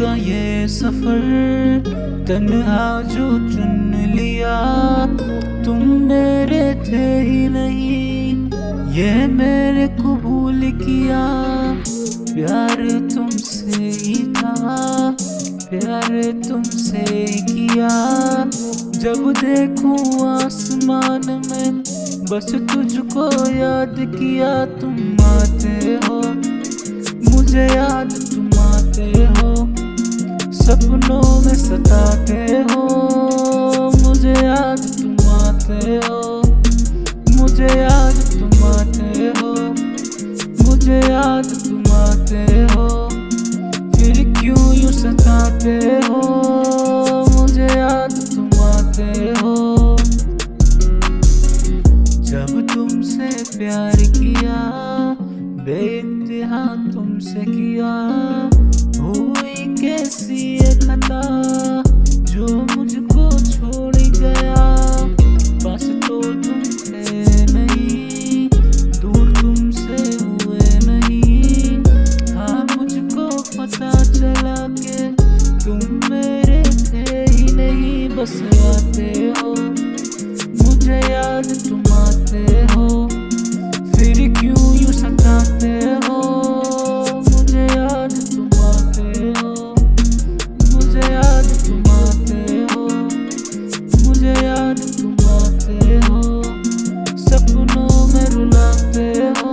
का ये सफर तन्हा जो चुन लिया, तुम मेरे थे ही नहीं ये मैंने कबूल किया। प्यार तुमसे ही था, प्यार तुमसे किया। जब देखूं आसमान में बस तुझको याद किया। तुम आते हो मुझे याद, तुम आते हो सपनों में सताते हो मुझे याद। तुम आते हो मुझे याद, तुम आते हो मुझे याद। तुम आते हो फिर क्यों यूं सताते हो मुझे याद। तुम आते हो जब तुमसे प्यार किया, बेइंतहा तुमसे किया। हुई कैसी ये खता जो मुझको छोड़ गया। बस तो तुम थे नहीं, दूर तुमसे हुए नहीं। हाँ मुझको पता चला के तुम मेरे थे ही नहीं। बस आते हो मुझे याद, तुम आते हो फिर क्यों यूं सताते हो मुझे याद। तुम आते हो मुझे याद, तुम आते हो मुझे याद। तुम आते हो सपनों में रुलाते हो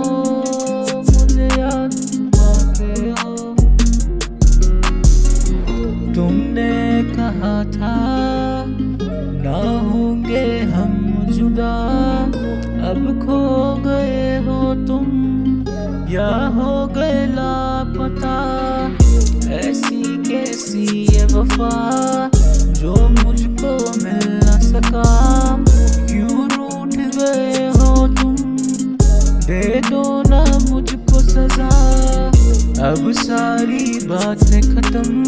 मुझे याद। तुम आते हो तुमने कहा था ना होंगे हम जुदा, अब खो गए हो तुम या हो गए लापता। ऐसी कैसी ये वफा जो मुझको मिल न सका। क्यों रूठ गए हो तुम, दे दो ना मुझको सजा। अब सारी बातें खत्म,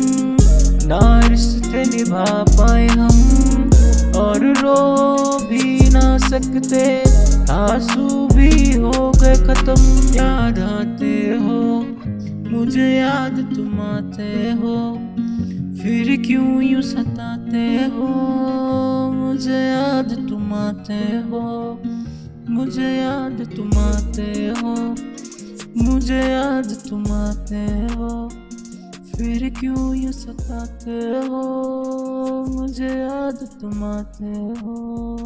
ना रिश्ते निभा पाए हम और रो भी ना सकते। आंसू भी हो गए खत्म। याद आते हो मुझे याद, तुम आते हो फिर क्यों यूं सताते हो मुझे याद। तुम आते हो मुझे याद, तुम आते हो मुझे याद। तुम आते हो फिर क्यों यूं सताते हो मुझे याद। तुम आते हो।